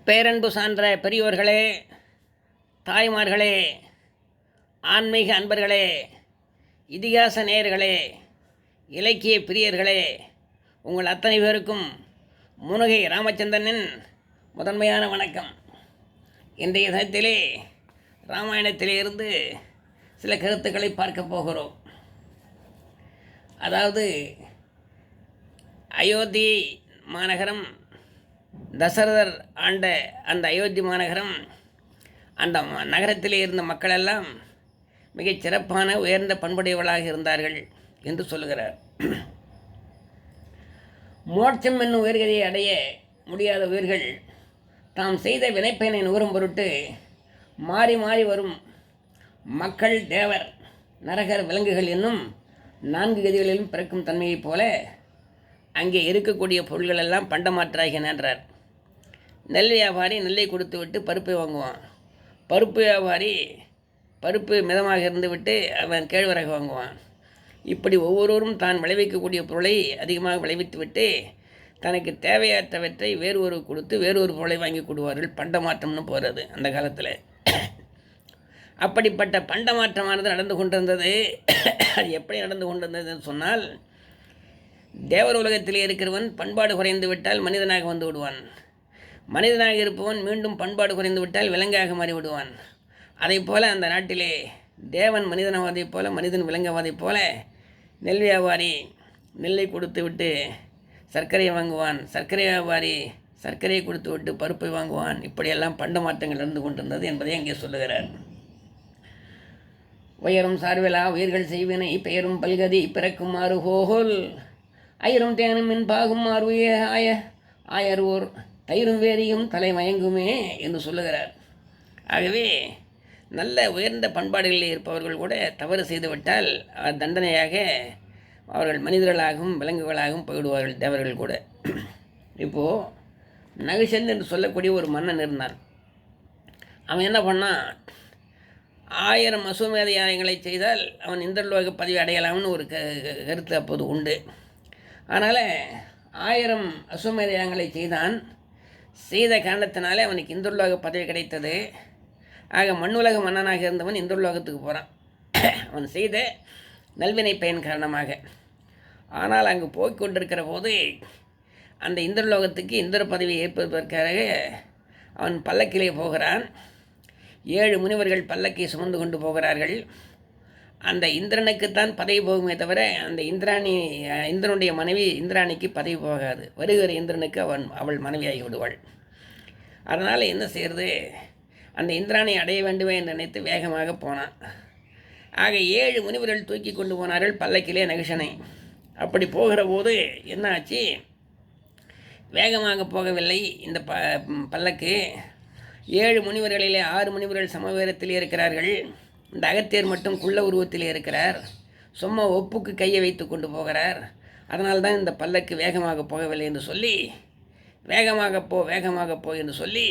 பேரன்பு சான்ற பெரியோர்களே, தாய்மார்களே, ஆன்மீக அன்பர்களே, இதிகாச நேயர்களே, இலக்கிய பிரியர்களே, உங்கள் அத்தனை பேருக்கும் முனுகை ராமச்சந்திரனின் முதன்மையான வணக்கம். இன்றைய தினத்திலே ராமாயணத்திலே இருந்து சில கருத்துக்களை பார்க்க போகிறோம். அதாவது அயோத்தி மாநகரம், தசரதர் ஆண்ட அந்த அயோத்தி மாநகரம், அந்த நகரத்திலே இருந்த மக்களெல்லாம் மிகச் சிறப்பான உயர்ந்த பண்புடையவர்களாக இருந்தார்கள் என்று சொல்லுகிறார். மோட்சம் என்னும் உயர்கதியை அடைய முடியாத உயிர்கள் தாம் செய்த வினைப்பயனை நுகரும் பொருட்டு மாறி மாறி வரும் மக்கள், தேவர், நரகர், விலங்குகள் என்னும் 4 கதிகளிலும் பிறக்கும் தன்மையைப் போல அங்கே இருக்கக்கூடிய பொருள்கள் எல்லாம் பண்டமாற்றாகின என்றார். நெல் வியாபாரி நெல்லை கொடுத்து விட்டு பருப்பை வாங்குவான். பருப்பு வியாபாரி பருப்பு மிதமாக இருந்து விட்டு அவன் கேழ்வரகு வாங்குவான். இப்படி ஒவ்வொருவரும் தான் விளைவிக்கக்கூடிய பொருளை அதிகமாக விளைவித்து விட்டு தனக்கு தேவையற்றவற்றை வேறு ஒரு கொடுத்து வேறொரு பொருளை வாங்கி கொடுவார்கள். பண்டமாற்றம்னு போகிறது அந்த காலத்தில். அப்படிப்பட்ட பண்டமாற்றமானது நடந்து கொண்டிருந்தது. அது எப்படி நடந்து கொண்டிருந்ததுன்னு சொன்னால், தேவர் உலகத்திலே இருக்கிறவன் பண்பாடு குறைந்து விட்டால் மனிதனாக வந்து விடுவான். மனிதனாக இருப்பவன் மீண்டும் பண்பாடு குறைந்து விட்டால் விலங்காக மாறிவிடுவான். அதை போல அந்த நாட்டிலே தேவன் மனிதனாவதைப் போல, மனிதன் விலங்காவதைப் போல, நெல் வியாபாரி நெல்லை கொடுத்து விட்டு சர்க்கரையை வாங்குவான். சர்க்கரை வியாபாரி சர்க்கரையை கொடுத்து விட்டு பருப்பை வாங்குவான். இப்படியெல்லாம் பண்ட மாற்றங்கள் நடந்து கொண்டிருந்தது என்பதை அங்கே சொல்லுகிறார். உயரும் சார்விலா உயிர்கள் செய்வினை பெயரும் பல்கதி பிறக்கும் மாறுகோல் ஐயரும் தேனும் மின்பாகும் மாறுய ஆயர்வோர் தயிரும் வேரியும் தலை மயங்குமே என்று சொல்லுகிறார். ஆகவே நல்ல உயர்ந்த பண்பாடுகளில் இருப்பவர்கள் கூட தவறு செய்துவிட்டால் தண்டனையாக அவர்கள் மனிதர்களாகவும் விலங்குகளாகவும் போயிடுவார்கள், தேவர்கள் கூட. இப்போது நகிஷன் என்று சொல்லக்கூடிய ஒரு மன்னன் இருந்தான். அவன் என்ன பண்ணான், 1000 அசுவமேத யாகங்களை செய்தால் அவன் இந்திரலோக பதவி அடையலாம்னு ஒரு கருத்து அப்போது உண்டு. அதனால் 1000 அசுவமேத யாகங்களை செய்த காரணத்தினாலே அவனுக்கு இந்திரலோக பதவி கிடைத்தது. ஆக மண்ணுலக மன்னனாக இருந்தவன் இந்திரலோகத்துக்கு போகிறான், அவன் செய்த நல்வினை பயன் காரணமாக. ஆனால் அங்கு போய்கொண்டிருக்கிற போது அந்த இந்திரலோகத்துக்கு இந்திர பதவியை ஏற்பதற்காக அவன் பல்லக்கிலே போகிறான். 7 முனிவர்கள் பல்லக்கை சுமந்து கொண்டு போகிறார்கள். அந்த இந்திரனுக்குத்தான் பதவி போகுமே தவிர அந்த இந்திரனுடைய மனைவி இந்திராணிக்கு பதவி போகாது. வருகிற இந்திரனுக்கு அவள் மனைவியாகி விடுவாள். அதனால் என்ன செய்கிறது, அந்த இந்திராணி அடைய வேண்டுமே என்று நினைத்து வேகமாக போனான். ஆக 7 முனிவர்கள் தூக்கி கொண்டு போனார்கள் பல்லக்கிலே நகிஷனை. அப்படி போகிற போது என்ன ஆச்சு, வேகமாக போகவில்லை இந்த பல்லக்கு. 7 முனிவர்களிலே 6 முனிவர்கள் சமவேரத்திலே இருக்கிறார்கள். இந்த அகத்தியர் மட்டும் குள்ள உருவத்திலே இருக்கிறார். சும்மா ஒப்புக்கு கையை வைத்து கொண்டு போகிறார். அதனால்தான் இந்த பல்லக்கு வேகமாக போகவில்லை என்று சொல்லி, வேகமாக போ என்று சொல்லி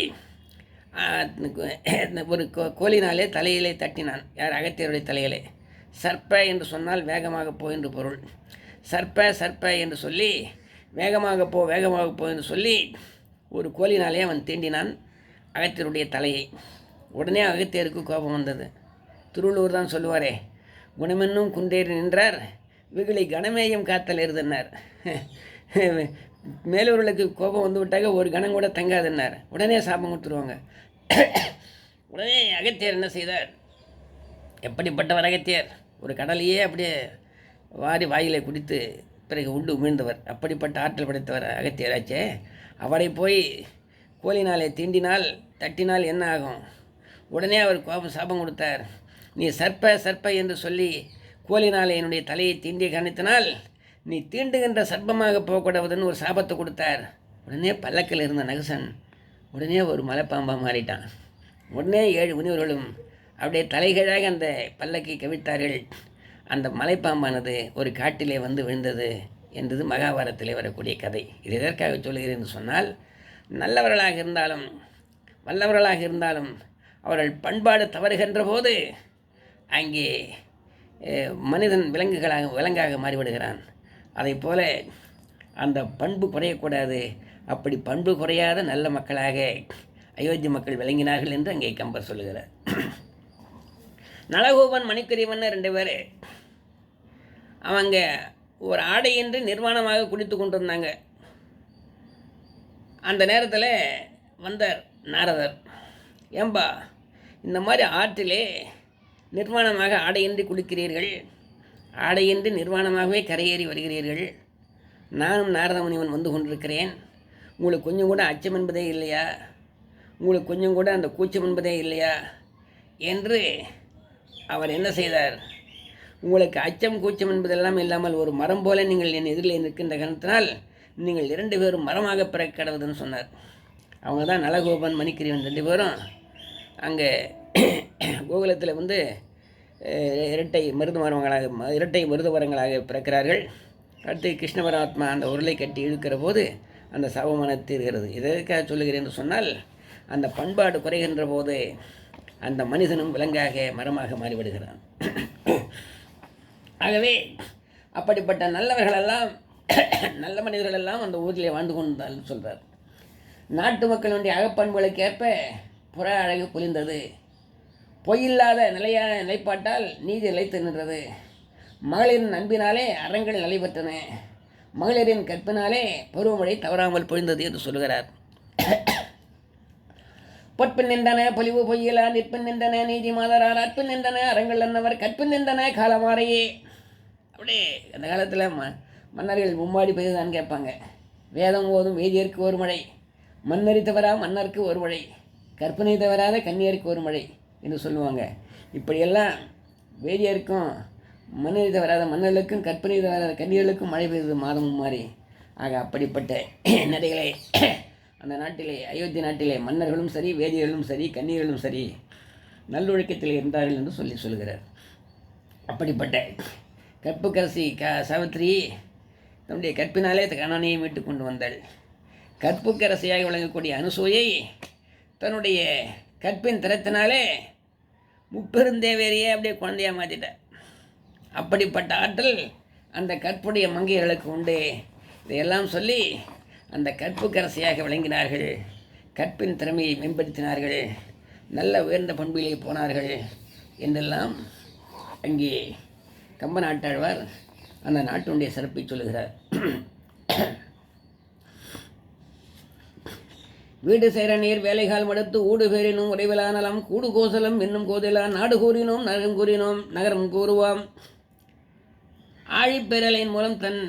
ஒரு கோலினாலே தலையிலே தட்டினான். யார்? அகத்தியருடைய தலையிலே. சர்ப்ப என்று சொன்னால் வேகமாக போ என்று பொருள். சர்ப்ப என்று சொல்லி வேகமாக போ என்று சொல்லி ஒரு கோலினாலே அவன் தீண்டினான் அகத்தியருடைய தலையை. உடனே அகத்தியருக்கு கோபம் வந்தது. திருவள்ளுவர் தான் சொல்லுவாரே, குணமென்னும் குன்றேறி நின்றார் வெகுளி கணமேயம் காத்தல் இருந்தன்னார். மேலூர்களுக்கு கோபம் வந்து விட்டாங்க, ஒரு கணம் கூட தங்காதுன்னார். உடனே சாபம் கொடுத்துருவாங்க. உடனே அகத்தியர் என்ன செய்தார், எப்படிப்பட்டவர் அகத்தியர், ஒரு கடலையே அப்படியே வாரி வாயிலை குடித்து பிறகு உண்டு உமிழ்ந்தவர். அப்படிப்பட்ட ஆற்றல் படைத்தவர் அகத்தியராச்சே. அவரை போய் கோலினாலே தீண்டினால் தட்டினால் என்ன ஆகும்? உடனே அவர் சாபம் கொடுத்தார். நீ சர்ப்ப என்று சொல்லி கோலினாலே என்னுடைய தலையை தீண்டிய காரணத்தினால் நீ தீண்டுகின்ற சர்ப்பமாக போகக்கூடாதுன்னு ஒரு சாபத்தை கொடுத்தார். உடனே பல்லக்கில் இருந்த நகிஷன் உடனே ஒரு மலைப்பாம்பாக மாறிட்டான். உடனே 7 முனிவர்களும் அப்படியே தலைகீழாக அந்த பல்லக்கை கவிழ்த்தார்கள். அந்த மலைப்பாம்பானது ஒரு காட்டிலே வந்து விழுந்தது என்றது மகாபாரதத்திலே வரக்கூடிய கதை. இது எதற்காக சொல்கிறேன் என்று சொன்னால், நல்லவர்களாக இருந்தாலும் வல்லவர்களாக இருந்தாலும் அவர்கள் பண்பாடு தவறுகின்ற போது அங்கே மனிதன் விலங்காக மாறிவிடுகிறான். அதை போல அந்த பண்பு குறையக்கூடாது. அப்படி பண்பு குறையாத நல்ல மக்களாக அயோத்தி மக்கள் விளங்கினார்கள் என்று அங்கே கம்பர் சொல்லுகிறார். நலகோபன் மணிக்கரிவன் 2 பேர் அவங்க ஒரு ஆடையின்றி நிர்வாணமாக குடித்து கொண்டிருந்தாங்க. அந்த நேரத்தில் வந்தார் நாரதர். ஏம்பா, இந்த மாதிரி ஆற்றிலே நிர்வாணமாக ஆடையின்றி குளிக்கிறீர்கள், ஆடையின்றி நிர்வாணமாகவே கரையேறி வருகிறீர்கள், நானும் நாரத முனிவன் வந்து கொண்டிருக்கிறேன், உங்களுக்கு கொஞ்சம் கூட அச்சம் என்பதே இல்லையா, உங்களுக்கு கொஞ்சம் கூட அந்த கூச்சம் என்பதே இல்லையா என்று அவர் என்ன செய்தார்? உங்களுக்கு அச்சம் கூச்சம் என்பதெல்லாம் இல்லாமல் ஒரு மரம் போல நீங்கள் என் எதிரில் நிற்கின்ற காரணத்தினால் நீங்கள் 2 பேரும் மரமாக பிறக்க கடவுதுன்னு சொன்னார். அவங்க தான் நலகோபன் மணிக்கரிவன் 2 பேரும் அங்கே கோகுலத்தில் வந்து இரட்டை மருது மரங்களாக பிறக்கிறார்கள். அடுத்து கிருஷ்ண பரமாத்மா அந்த உருளை கட்டி இழுக்கிற போது அந்த சாபமான தீர்கிறது. எதற்காக சொல்லுகிறேன் என்று சொன்னால், அந்த பண்பாடு குறைகின்ற போது அந்த மனிதனும் விலங்காக மரமாக மாறிவிடுகிறான். ஆகவே அப்படிப்பட்ட நல்லவர்களெல்லாம் நல்ல மனிதர்களெல்லாம் அந்த ஊரிலே வாழ்ந்து கொண்டால் சொல்கிறார். நாட்டு மக்களுடைய அகப்பண்புகளுக்கேற்ப புற அழகு பொலிந்தது, பொய்யில்லாத நிலையான நிலைப்பாட்டால் நீதி நிலைத்து நின்றது, மகளிரின் அன்பினாலே அறங்கள் நிலை பெற்றன, மகளிரின் கற்பினாலே பருவமழை தவறாமல் பொழிந்தது என்று சொல்கிறார். பொற்பின் நின்றன பொலிவு பொய்யிலா, நிற்பின் நின்றன நீதி மாதரார், அற்பின் நின்றன அறங்கள் என்னவர், கற்பின் நின்றன காலமாறையே. அப்படியே அந்த காலத்தில் மன்னர்கள் மும்மாடி பெய்துதான் கேட்பாங்க. வேதம் ஓதும் வேதியருக்கு ஒரு மழை, மன்னரி தவறா மன்னருக்கு ஒரு மழை, கற்பனை தவறாத கன்னியருக்கு ஒரு மழை என்று சொல்லுவாங்க. இப்படியெல்லாம் வேதியருக்கும் மன்னரி தவறாத மன்னர்களுக்கும் கற்பனை தவறாத கன்னியர்களுக்கும் மழை பெய்தது மாதமும் மாறி. ஆக அப்படிப்பட்ட நடைகளை அந்த நாட்டிலே, அயோத்தி நாட்டிலே மன்னர்களும் சரி, வேதியர்களும் சரி, கன்னியர்களும் சரி நல்லொழுக்கத்தில் இருந்தார்கள் என்று சொல்லுகிறார். அப்படிப்பட்ட கற்புக்கரசி சாவித்திரி தன்னுடைய கற்பினாலே கணவனையை மீட்டு கொண்டு வந்தாள். கற்புக்கரசியாக விளங்கக்கூடிய அனுசூயை தன்னுடைய கற்பின் திறத்தினாலே முப்பெருந்தேவேரியே அப்படியே குழந்தையாக மாற்றிட்டார். அப்படிப்பட்ட ஆற்றல் அந்த கற்புடைய மங்கையர்களுக்கு உண்டு. இதையெல்லாம் சொல்லி அந்த கற்புக்கரசியாக விளங்கினார்கள், கற்பின் திறமையை மேம்படுத்தினார்கள், நல்ல உயர்ந்த பண்பிலே போனார்கள் என்றெல்லாம் அங்கே கம்ப நாட்டாழ்வார் அந்த நாட்டினுடைய சிறப்பை சொல்லுகிறார். வீடு சேர நீர் வேலைகால் மடுத்து ஊடு பேரினும் உறைவிலானலாம் கூடு கோசலம் என்னும் கோதிலா நாடு கூறினோம் நகரம் கூறினோம் நகரம் கூறுவாம். ஆழிப்பேரலையின் மூலம் தன்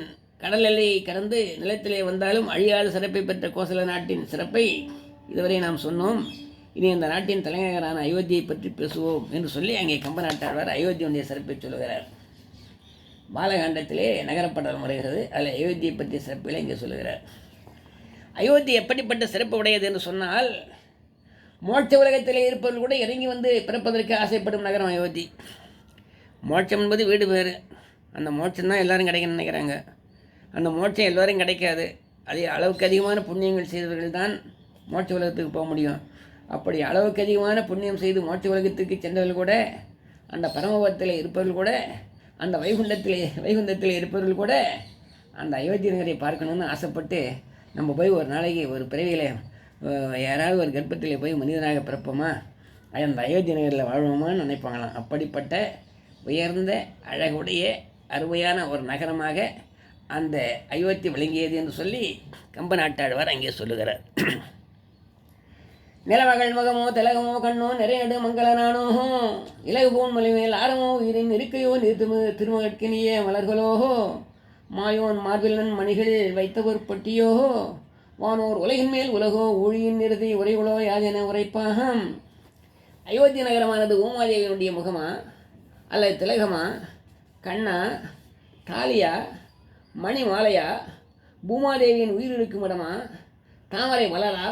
கடல் எல்லையை கடந்து நிலத்திலே வந்தாலும் அழியாத சிறப்பை பெற்ற கோசல நாட்டின் சிறப்பை இதுவரை நாம் சொன்னோம். இனி அந்த நாட்டின் தலைநகரான அயோத்தியை பற்றி பேசுவோம் என்று சொல்லி அங்கே கம்ப நாட்டாழ்வார் அயோத்தியுடைய சிறப்பை சொல்லுகிறார். பாலகாண்டத்திலே நகரப்படல் முறைகிறது. அதில் அயோத்தியை பற்றிய சிறப்புகளை இங்கே சொல்லுகிறார். அயோத்தி எப்படிப்பட்ட சிறப்பு உடையது என்று சொன்னால், மோட்ச உலகத்திலே இருப்பவர்கள் கூட இறங்கி வந்து பிறப்பதற்கு ஆசைப்படும் நகரம் அயோத்தி. மோட்சம் என்பது வீடு பேர். அந்த மோட்சம்தான் எல்லோரும் கிடைக்கணும்னு நினைக்கிறாங்க. அந்த மோட்சம் எல்லோரும் கிடைக்காது. அதே அளவுக்கு அதிகமான புண்ணியங்கள் செய்தவர்கள் தான் மோட்ச உலகத்துக்கு போக முடியும். அப்படி அளவுக்கு அதிகமான புண்ணியம் செய்து மோட்ச உலகத்துக்கு சென்றவர்கள் கூட, அந்த பரமபதத்தில் இருப்பவர்கள் கூட, அந்த வைகுண்டத்தில் இருப்பவர்கள் கூட அந்த அயோத்தி நகரை பார்க்கணுன்னு ஆசைப்பட்டு நம்ம போய் ஒரு நாளைக்கு ஒரு பிறவியில் யாராவது ஒரு கர்ப்பத்தில் போய் மனிதனாக பிறப்போமா, அந்த அயோத்தி நகரில் வாழ்வோமான்னு நினைப்பாங்களாம். அப்படிப்பட்ட உயர்ந்த அழகுடைய அருமையான ஒரு நகரமாக அந்த அயோத்தி விளங்கியது என்று சொல்லி கம்ப நாட்டாழ்வார் அங்கே சொல்லுகிறார். நிலமகள் முகமோ திலகமோ கண்ணோ நிறையடு மங்களனானோ இலகு போன் மொழிமேல் ஆரமோ உயிரின் இருக்கையோ திருமகட்கினியே மலர்களோஹோ மாயோன் மார்பிலன் மணிகள் வைத்த ஒரு பட்டியோஹோ வானோர் உலகின் மேல் உலகோ ஊழியின் நிறுதி உரைகளோ யாதென உரைப்பாகம். அயோத்தி நகரமானது உமாதேவியினுடைய முகமா அல்லது திலகமா, கண்ணா, தாலியா, மணி மாலையா, பூமாதேவியின் உயிர் இருக்கும் இடமா, தாமரை மலரா,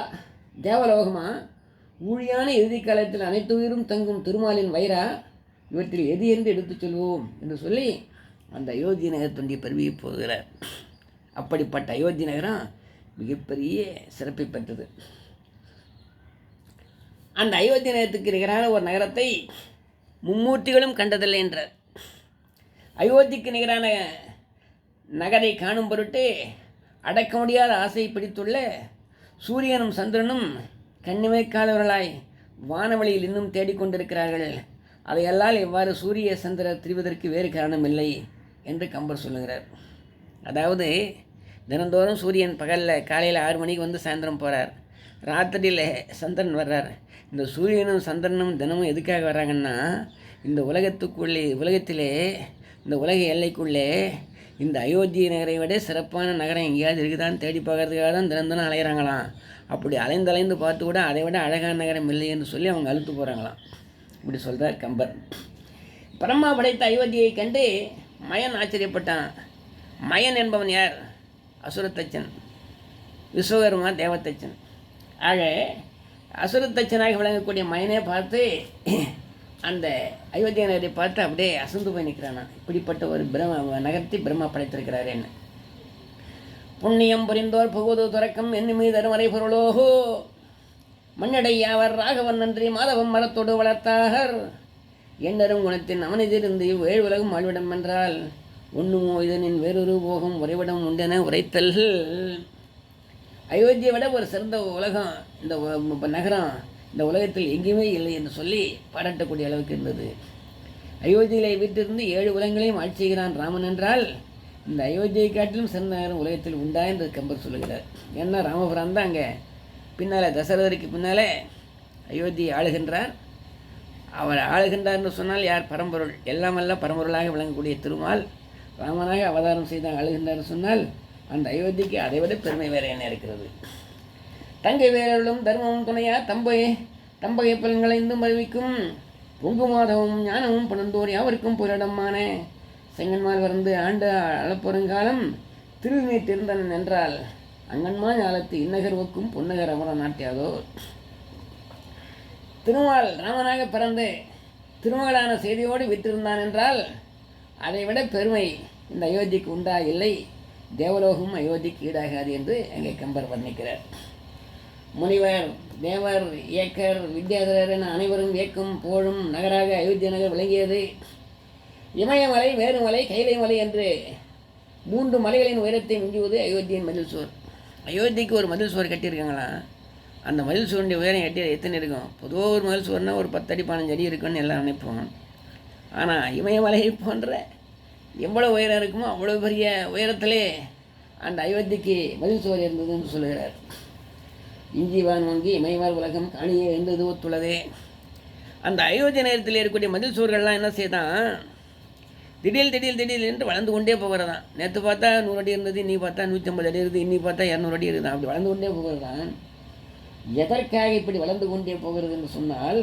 தேவலோகமா, ஊழியான இறுதி காலத்தில் அனைத்து உயிரும் தங்கும் திருமாலின் வயிறா, இவற்றில் எது என்று எடுத்துச் சொல்வோம் என்று சொல்லி அந்த அயோத்தி நகரத்துடைய பெருமையை போகிறார். அப்படிப்பட்ட அயோத்தி நகரம் மிகப்பெரிய சிறப்பை பெற்றது. அந்த அயோத்தி நகரத்துக்கு நிகரான ஒரு நகரத்தை மும்மூர்த்திகளும் கண்டதில்லை என்றார். அயோத்திக்கு நிகரான நகரை காணும் பொருட்டு அடக்க முடியாத ஆசை பிடித்துள்ள சூரியனும் சந்திரனும் கண்ணிமைக்காதவர்களாய் வானவழியில் இன்னும் தேடிக்கொண்டிருக்கிறார்கள். அதையெல்லாம் எவ்வாறு சூரிய சந்திரர் திரிவதற்கு வேறு காரணமில்லை என்று கம்பர் சொல்லுகிறார். அதாவது தினந்தோறும் சூரியன் பகலில் காலையில் 6 மணிக்கு வந்து சாயந்தரம் போகிறார், ராத்திரியில் சந்திரன் வர்றார். இந்த சூரியனும் சந்திரனும் தினமும் எதுக்காக வர்றாங்கன்னா, இந்த உலகத்திலே இந்த உலக எல்லைக்குள்ளே இந்த அயோத்தி நகரை விட சிறப்பான நகரம் எங்கேயாவது இருக்குதான்னு தேடி பார்க்கறதுக்காக தான் தினந்தனம் அலைகிறாங்களாம். அப்படி அலைந்து பார்த்து கூட அதை விட அழகான நகரம் இல்லை என்று சொல்லி அவங்க அழுத்து போகிறாங்களாம். இப்படி சொல்கிறார் கம்பர். பிரம்மா படைத்த அயோத்தியை கண்டு மயன் ஆச்சரியப்பட்டான். மயன் என்பவன் யார்? அசுரத்தச்சன், விஸ்வகர்மா தேவத்தச்சன். ஆக அசுரத்தச்சனாக விளங்கக்கூடிய மயனே பார்த்து அந்த அயோத்தியா நகரை பார்த்து அப்படியே அசந்து போய் நிற்கிறானா. இப்படிப்பட்ட ஒரு நகரத்தை பிரம்மா படைத்திருக்கிறார். என்ன புண்ணியம் புரிந்தோர் புகுது துறக்கம் என்ன மீது மறை பொருளோகோ மண்ணடையாவர் ராகவன் நன்றி மாதவம் மரத்தோடு வளர்த்தார் எண்ணரும் குணத்தின் அவனிதிருந்து 7 உலகம் வாழ்விடம் என்றால் ஒன்றுமோ இதனின் வேறொரு போகும் உறைவிடம் உண்டென உரைத்தல். அயோத்தியை விட ஒரு சிறந்த உலகம் இந்த நகரம் இந்த உலகத்தில் எங்கேயுமே இல்லை என்று சொல்லி பாராட்டக்கூடிய அளவுக்கு இருந்தது. அயோத்தியிலே வீட்டிலிருந்து 7 உலகங்களையும் ஆட்சி செய்கிறான் ராமன் என்றால் இந்த அயோத்தியை காட்டிலும் சிறந்த நகரம் உலகத்தில் உண்டா என்று கம்பர் சொல்லுகிறார். ஏன்னா ராமபுரம் தான் அங்கே பின்னால் தசரதருக்கு பின்னாலே அயோத்தியை ஆளுகின்றார். அவர் ஆளுகின்றார் என்று சொன்னால் யார்? பரம்பொருள், எல்லாம் பரம்பொருளாக விளங்கக்கூடிய திருமால் ராமனாக அவதாரம் செய்து ஆளுகின்றார் சொன்னால் அந்த அயோத்திக்கு அதைவிட பெருமை வேறு என்ன இருக்கிறது? தங்கை வேறர்களும் தர்மமும் துணையா தம்பகை பலன்களை இந்தும் அறிவிக்கும் பொங்கு மாதமும் ஞானமும் பணந்தோர் யாவருக்கும் புரிடமான செங்கன்மால் வறந்து ஆண்டு அளப்பொருங்காலம் திருநீர் திருந்தனன் என்றால் அங்கன்மா ஞாலத்து இன்னகர் ஒக்கும் பொன்னகர் அமர நாட்டியாதோ. திருமால் ராமனாக பிறந்து திருமகளான செய்தியோடு விட்டிருந்தான் என்றால் அதைவிட பெருமை இந்த அயோத்திக்கு உண்டா? இல்லை. தேவலோகம் அயோத்திக்கு ஈடாகாது என்று அங்கே கம்பர் வர்ணிக்கிறார். முனிவர், தேவர், இயக்கர், வித்யாதரர் என அனைவரும் இயக்கும் போழும் நகராக அயோத்திய நகர் விளங்கியது. இமயமலை, மேருமலை, கைலை மலை என்று 3 மலைகளின் உயரத்தை மிஞ்சுவது அயோத்தியின் மதில் சுவர். அயோத்திக்கு ஒரு மதில் சுவர் கட்டியிருக்காங்களாம். அந்த மதில் சுவருடைய உயரம் எத்தனை இருக்கும்? பொதுவாக ஒரு மதில் சுவர்னால் ஒரு 10 அடி 15 அடி இருக்குன்னு எல்லாம் நினைப்போம். ஆனால் இமயமலை போன்ற எவ்வளோ உயரம் இருக்குமோ அவ்வளோ பெரிய உயரத்திலே அந்த அயோத்திக்கு மதில் சுவர் இருந்ததுன்னு சொல்லுகிறார். இஞ்சிவான் வங்கி இமயவார் உலகம் காணியே இருந்தது ஒத்துள்ளதே. அந்த அயோத்தி நேரத்தில் இருக்கக்கூடிய மதில் சுவர்கள்லாம் என்ன செய்தான்? திடீர் என்று வளர்ந்து கொண்டே போகிறதான். நேற்று பார்த்தா 100 அடி இருந்தது, இன்னி பார்த்தா 150 அடி இருக்குது, இன்னி பார்த்தா 200 அடி இருக்குதான். அப்படி வளர்ந்து கொண்டே போகிறதான். எதற்காக இப்படி வளர்ந்து கொண்டே போகிறது என்று சொன்னால்,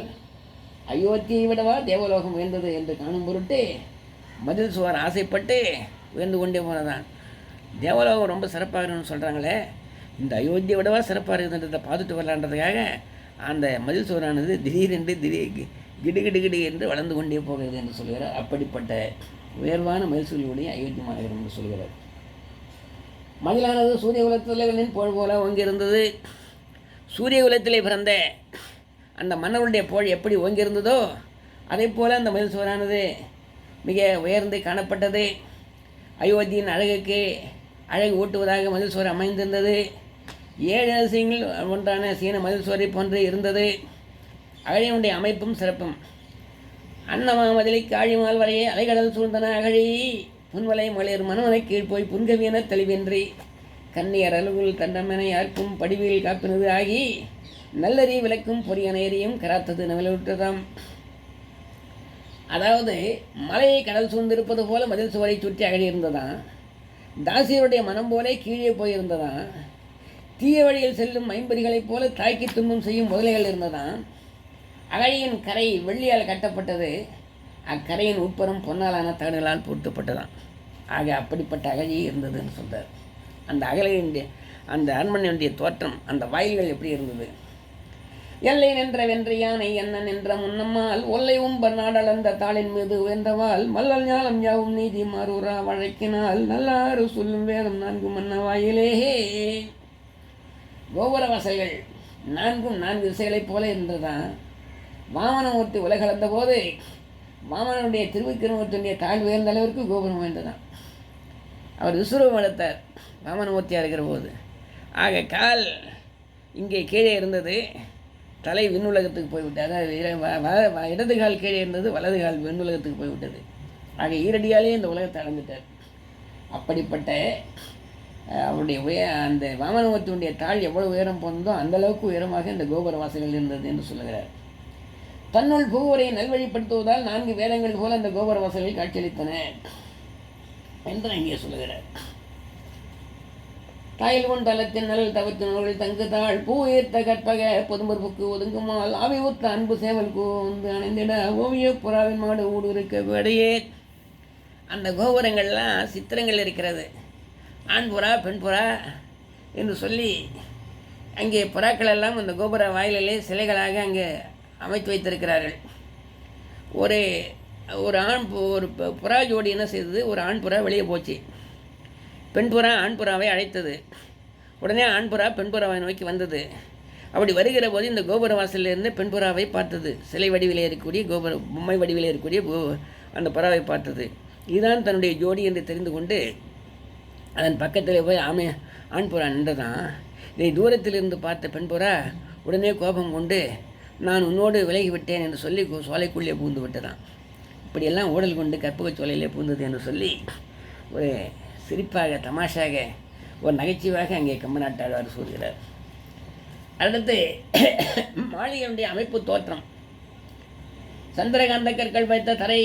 அயோத்தியை விடவா தேவலோகம் உயர்ந்தது என்று காணும் பொருட்டு மதில் சுவர் ஆசைப்பட்டு உயர்ந்து கொண்டே போனதான். தேவலோகம் ரொம்ப சிறப்பாக இருக்குன்னு சொல்கிறாங்களே, இந்த அயோத்தியை விடவா சிறப்பாக இருக்குதுன்றதை பார்த்துட்டு வரலான்றதுக்காக அந்த மதில் சுவரானது திடீரென்று கிடு என்று வளர்ந்து கொண்டே போகிறது என்று சொல்கிறார். அப்படிப்பட்ட உயர்வான மதில் சுவர்களுடைய அயோத்தி மாநகரம் என்று சொல்கிறார். மதிலானது சூரிய குலத்தின் போல் போல ஓங்கியிருந்தது. சூரிய குலத்திலே பிறந்த அந்த மன்னருடைய போல் எப்படி ஓங்கியிருந்ததோ அதே போல் அந்த மதில் சுவரானது மிக உயர்ந்து காணப்பட்டது. அயோத்தியின் அழகுக்கு அழகு ஊட்டுவதாக மதில் சுவர் அமைந்திருந்தது. 7 அதிசயங்கள் ஒன்றான சீன மதில் சுவரை போன்று இருந்தது. அகழியினுடைய அமைப்பும் சிறப்பும். அன்னமாமதிலை காழிமால் வரையே அலைகடல் சூழ்ந்தன அகழி புன்வலை மலிர் மனமனை கீழ் போய் புன்கவியன தெளிவின்றி கண்ணியர் அலுகுல் தண்டமென யாருக்கும் படிவில் காப்பினது ஆகி நல்லறி விளக்கும் பொறியனையறியும் கராத்தது நவலுற்றதாம். அதாவது மலையை கடல் சூழ்ந்திருப்பது போல மதில் சுவரை சுற்றி அகழி இருந்ததான். தாசியருடைய மனம் போலே கீழே போயிருந்ததான். தீய வழியில் செல்லும் ஐம்பதிகளைப் போல தாக்கி துன்பம் செய்யும் முதலைகள் இருந்ததான். அகழியின் கரை வெள்ளியால் கட்டப்பட்டது. அக்கரையின் உட்புறம் பொன்னாலான தகடுகளால் பூட்டப்பட்டதான். ஆக அப்படிப்பட்ட அகழி இருந்ததுன்னு சொல்கிறார். அந்த அகழியினுடைய அந்த அரண்மனையுடைய தோற்றம், அந்த வாயில்கள் எப்படி இருந்தது? எல்லை நின்ற வென்ற யானை என்ன நின்ற முன்னம்மால் ஒல்லை உம்பர் நாடளந்த தாளின் மீது உயர்ந்தவால் மல்லல் ஞாலம் யாவும் நீதி மாறுரா வழக்கினால் நல்லாறு சொல்லும் வேதம் 4 மன்ன வாயிலேயே. கோபுர வாசல்கள் 4 திசைகளைப் போல இருந்ததுதான். வாமனமூர்த்தி உலகளந்த போது வாமனுடைய திருவிக்கிரமத்தினுடைய தாழ் உயர்ந்த அளவிற்கு கோபுரம் உயர்ந்ததான். அவர் விஸ்வரூபம் எடுத்தார் வாமனமூர்த்தியாக இருக்கிற போது. ஆக கால் இங்கே கீழே இருந்தது, தலை விண்ணுலகத்துக்கு போய்விட்டது. அதாவது இடது கால் கீழே இருந்தது, வலது கால் விண்ணுலகத்துக்கு போய்விட்டது. ஆக ஈரடியாலே இந்த உலகத்தை அடைந்துட்டார். அப்படிப்பட்ட அவருடைய அந்த வாமனமூர்த்தியுடைய தாள் எவ்வளவு உயரம் போனதோ அந்தளவுக்கு உயரமாக இந்த கோபுர வாசல்கள் இருந்தது என்று சொல்லுகிறார். தன்னுள் புகுவரை நல்வழிப்படுத்துவதால் 4 வேதங்கள் போல அந்த கோபுர வாசல்கள் காட்சியளித்தன என்று அங்கே சொல்லுகிறார். தாயில் கொண்ட தலத்தின் நல் தவத்தினர்கள் தங்கு தாழ் பூ ஏற்ற கற்பக பொதுமறுப்புக்கு ஒதுங்குமால் ஆவி ஊத்த அன்பு சேவல் கூந்து அணைந்திட ஓவிய புறாவின் மாடு ஊடு இருக்க விடையே. அந்த கோபுரங்கள்லாம் சித்திரங்கள் இருக்கிறது. ஆண் புறா பெண் புறா என்று சொல்லி அங்கே புறாக்கள் எல்லாம் அந்த கோபுர வாயிலே சிலைகளாக அங்கே அமைத்து வைத்திருக்கிறார்கள். ஒரு புறா ஜோடி என்ன செய்தது, ஒரு ஆண் புறா வெளியே போச்சு. பெண் புறா ஆண் புறாவை அழைத்தது. உடனே ஆண் புறா பெண் புறாவை நோக்கி வந்தது. அப்படி வருகிற போது இந்த கோபுர வாசலிலிருந்து பெண் புறாவை பார்த்தது. சிலை வடிவிலே இருக்கக்கூடிய பொம்மை வடிவிலே இருக்கக்கூடிய அந்த புறாவை பார்த்தது. இதுதான் தன்னுடைய ஜோடி என்று தெரிந்து கொண்டு அதன் பக்கத்தில் போய் ஆண் புறா நின்றதான். இதை தூரத்திலிருந்து பார்த்த பெண் புறா உடனே கோபம் கொண்டு நான் உன்னோடு விலகிவிட்டேன் என்று சொல்லி சோலைக்குள்ளே பூந்து விட்டதான். இப்படியெல்லாம் ஊடல் கொண்டு கற்பக சோலையிலே பூந்தது என்று சொல்லி ஒரு சிரிப்பாக தமாஷாக ஒரு நகைச்சுவாக அங்கே கம்பநாட்டாழ்வார் சொல்கிறார். அடுத்து மாளிகையுடைய அமைப்பு தோற்றம். சந்திரகாந்த கற்கள் வைத்த தரை,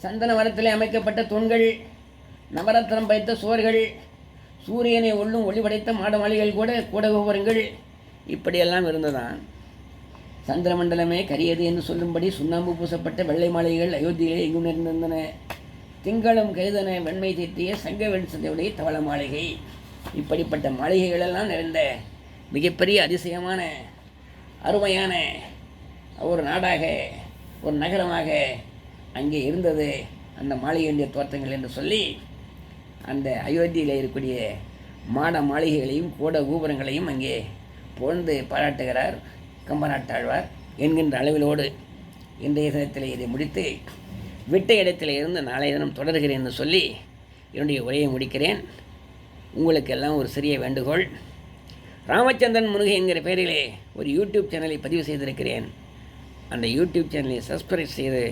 சந்தன மரத்திலே அமைக்கப்பட்ட தூண்கள், நவரத்னம் வைத்த சுவர்கள், சூரியனை ஒள்ளும் ஒளி படைத்த மாட மாளிகைகள் கூட கோபுரங்கள் இப்படியெல்லாம் இருந்ததான். சந்திரமண்டலமே கரியது என்று சொல்லும்படி சுண்ணாம்பு பூசப்பட்ட வெள்ளை மாளிகைகள் அயோத்தியிலே எங்கும் நிறைந்திருந்தன. திங்களும் கைதன வெண்மை தீட்டிய சங்கவெண் சந்தையுடைய தவள மாளிகை. இப்படிப்பட்ட மாளிகைகளெல்லாம் நிறைந்த மிகப்பெரிய அதிசயமான அருமையான ஒரு நாடாக ஒரு நகரமாக அங்கே இருந்தது அந்த மாளிகையுடைய தோற்றங்கள் என்று சொல்லி அந்த அயோத்தியில் இருக்கக்கூடிய மாட மாளிகைகளையும் கூட கோபுரங்களையும் அங்கே புகழ்ந்து பாராட்டுகிறார் கம்பநாட்டாழ்வார் என்கின்ற அளவிலோடு இன்றைய தினத்தில் இதை முடித்து விட்ட இடத்தில் இருந்து நாளைய தினம் தொடர்கிறேன் என்று சொல்லி என்னுடைய உரையை முடிக்கிறேன். உங்களுக்கெல்லாம் ஒரு சிறிய வேண்டுகோள். ராமச்சந்திரன் முருகை என்கிற பெயரிலே ஒரு யூடியூப் சேனலை பதிவு செய்திருக்கிறேன். அந்த யூடியூப் சேனலை சப்ஸ்கிரைப் செய்து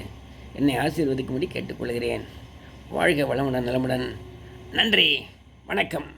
என்னை ஆசீர்வதிக்கும்படி கேட்டுக்கொள்கிறேன். வாழ்க வளமுடன் நலமுடன். நன்றி, வணக்கம்.